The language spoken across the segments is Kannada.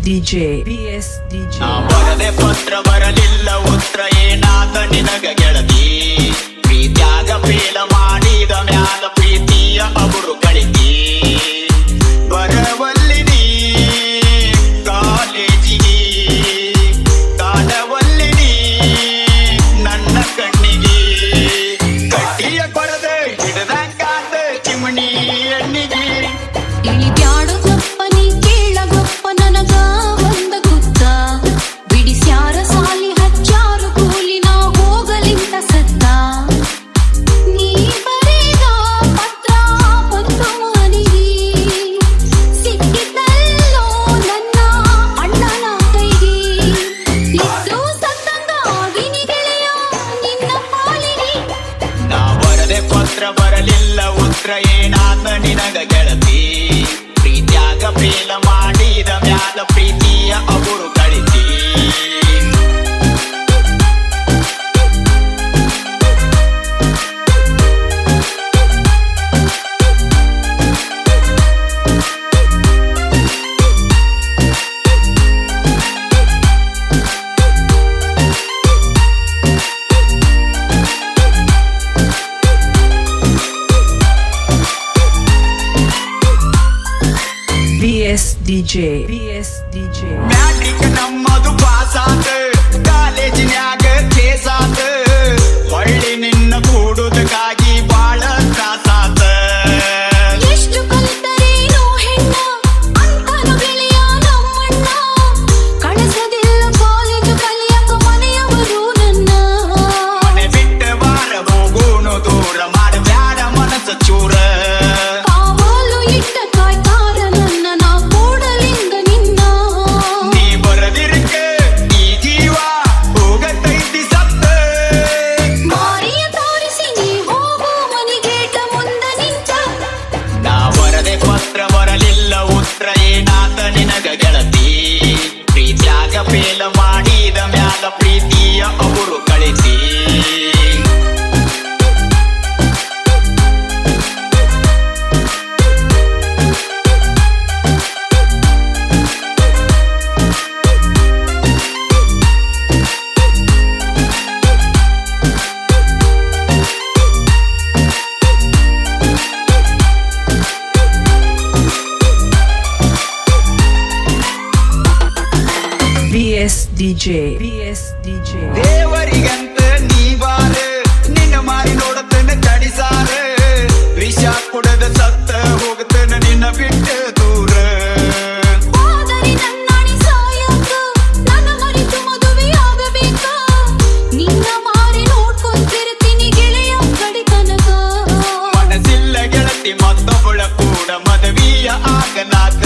DJ BS DJ ಬರದೆ ಪತ್ರ ಬರಲಿಲ್ಲ ಉತ್ತರ ಏನಾದ ನಿನಗ ಗೆಳತಿ ಪ್ರೀತ್ಯಾಗ ಫೇಲ ಮಾಡಿದ ಮ್ಯಾಲ ಪ್ರೀತಿಯ ಅವರು ಕಳಿತಿ ಬರವಲ್ಲಿ ನೀ ಕಾಲೇಜಿಗೆ ಕಾಣವಲ್ಲಿ ನೀ ನನ್ನ ಕಣ್ಣಿಗೆ ಕಟ್ಟಿಯ ಕೊಡದೆ ಹಿಡದಂಗಾದ ಚಿಮಣಿ ಎಣ್ಣಿಗೆ ಪತ್ರ ಬರಲಿಲ್ಲ ಉತ್ತರ ಏನಾದ ನಿನಗ ಗೆಳತಿ ಪ್ರೀತ್ಯಾಗ ಫೇಲ ಮಾಡಿದ ಮ್ಯಾಲ ಪ್ರೀತಿಯ ಅವರು ಕಳಿತಿ BS DJ ಮ್ಯಾಟ್ರಿಕ್ ನಮ್ಮದು ಪಾಸಾತ ಕಾಲೇಜಿನ್ಯಾಗ ಕೇಸಾತ ಹೊಳ್ಳಿ ನಿನ್ನ ಕೂಡುದಕ್ಕಾಗಿ ಬಾಳ ತ್ರಾಸಾತ ಎಷ್ಟು ಕಲಿತರೇನೋ ಹೆಣ್ಣ ಅಂತನ ಬೆಳೆಯ ನಮ್ಮಣ್ಣ ಕಳಿಸದಿಲ್ಲ ಕಾಲೇಜು ಕಲಿಯಕ ಮನೆಯವರು ನನ್ನ ಮನೆ ಬಿಟ್ಟ ಬಾರ ಹೋಗೋನು ದೂರ ಮಾಡಬ್ಯಾಡ ಮನಸ್ಸ ಚೂರ ಕಾವಲು ಇಟ್ಟ ಕಾಯ್ತಾರ ನನ್ನ ನಾ ಕೂಡಲಿಂಗ ನಿನ್ನ ನೀ ಬರದಿರಕ್ಕೆ ಈ ಜೀವ ಹೋಗತೈತಿ ಸತ್ತ ಮಾರಿಯ ತೋರಿಸಿ ನೀ ಹೋಗೋ ಮನಿಗೇಟ ಮುಂದ ನಿಂತ ನಾ ಬರದೆ ಪತ್ರ ಬರಲಿಲ್ಲ ಉತ್ತರ ಏನಾದ ನಿನಗ ಗೆಳತಿ ಪ್ರೀತ್ಯಾಗ ಫೇಲ ಮಾಡಿದ ಮ್ಯಾಲ ಪ್ರೀತಿಯ ಅವರು ಕಳಿಸಿ BS DJ ದೇವರಿಗಂತ ನೀ ಬಾರ ನಿನ್ನ ಮಾರಿ ನೋಡತನ ಕಡಿಸಾರ ವಿಷ ಕುಡದ ಸತ್ತ ಹೋಗತನ ನಿನ್ನ ಬಿಟ್ಟ ದೂರ ಹೋದರೆ ನನ್ನಣಿ ಸಾಯಕ ನನ್ನ ಮರೆತು ಮದುವೆಯಾಗಬೇಕ ನಿನ್ನ ಮಾರಿ ನೋಡ್ಕೊಂತಿರ್ತೀನಿ ಗೆಳೆಯ ಕಡಿ ತನಕ ಮನಸ್ಸಿಲ್ಲ ಗೆಳತಿ ಮತ್ತೊಬ್ಬಳ ಕೂಡ ಮದುವೆಯ ಆಗಲಾಕ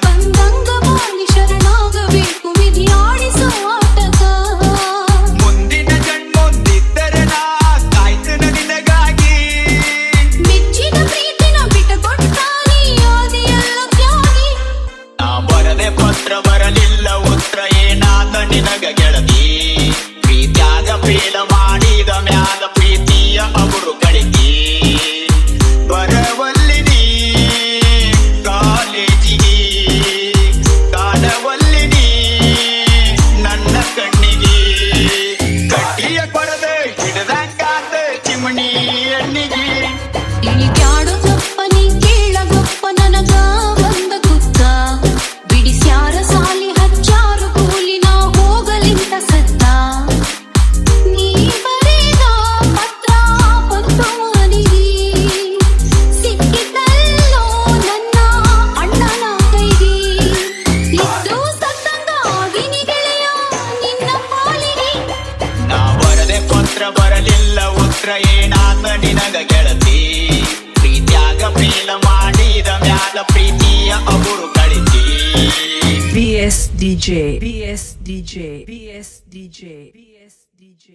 ಬಂದಂಗ ಬಾಳಿ ಶರಣಾಗಬೇಕು ವಿಧಿಯಾಡಿಸೋ ಆಟಕ ಮುಂದಿನ ಜನ್ಮೊಂದಿದ್ದರೆ ನಾ ಕಾಯ್ತನ ನಿನಗಾಗಿ ಮೆಚ್ಚಿದ ಪ್ರೀತಿನ ಬಿಟ್ಟುಕೊಟ್ಟಾನಿ ಆದಿಯಲ್ಲ ತ್ಯಾಗಿ ನಾ ಬರದೆ ಪತ್ರ ಬರಲಿಲ್ಲ ಉತ್ತರ ಏನಾದ ನಿನಗ ಗೆಳತಿ ಪ್ರೀತ್ಯಾಗ ಫೇಲ ಮಾಡಿದ ಮ್ಯಾಲ ಪ್ರೀತಿಯ ಅವರು ಕಳಿತಿ ಬರವಲ್ಲಿ ನೀ ಕಾಲೇಜಿಗೆ ಕಾಣವಲ್ಲಿ ನೀ ನನ್ನ ಕಣ್ಣಿಗೆ ಕಟ್ಟಿಯ ಕೊಡದೆ ಹಿಡದಂಗಾದ ಚಿಮಣಿ ಎಣ್ಣಿಗೆ ಇಳಿಬ್ಯಾಡು ಗಪ್ಪ ನೀ ಕೇಳಗಪ್ಪ ನನಗ ಬಂದ ಗುತ್ತ ಬಿಡಿಸ್ಯಾರ ಸಾಲಿ ಹಚ್ಚಾರು ಕೂಲಿ ನಾ ಹೋಗಲಿಂತ ಸತ್ತ ನೀ ಬರೆದ ಪತ್ರ ಬಂತು ಮನೆಗೆ ಸಿಕ್ಕಿತಲ್ಲೋ ನನ್ನ ಅಣ್ಣನ ಕೈಗೆ ಇದ್ದು ಸತ್ತಂಗಾಗಿ ನೀ ಗೆಳೆಯ ನಿನ್ನ ಪಾಲಿಗೆ ನಾ ಬರದೆ ಪತ್ರ ಬರಲಿಲ್ಲ ಉತ್ತರ ಏನಾದ ನಿನಗ ಗೆಳತಿ ಪ್ರೀತ್ಯಾಗ ಫೇಲ ಮಾಡಿದ ಮ್ಯಾಲ ಪ್ರೀತಿಯ ಅವರು ಕಳಿತಿ BS DJ BS DJ BS DJ BS DJ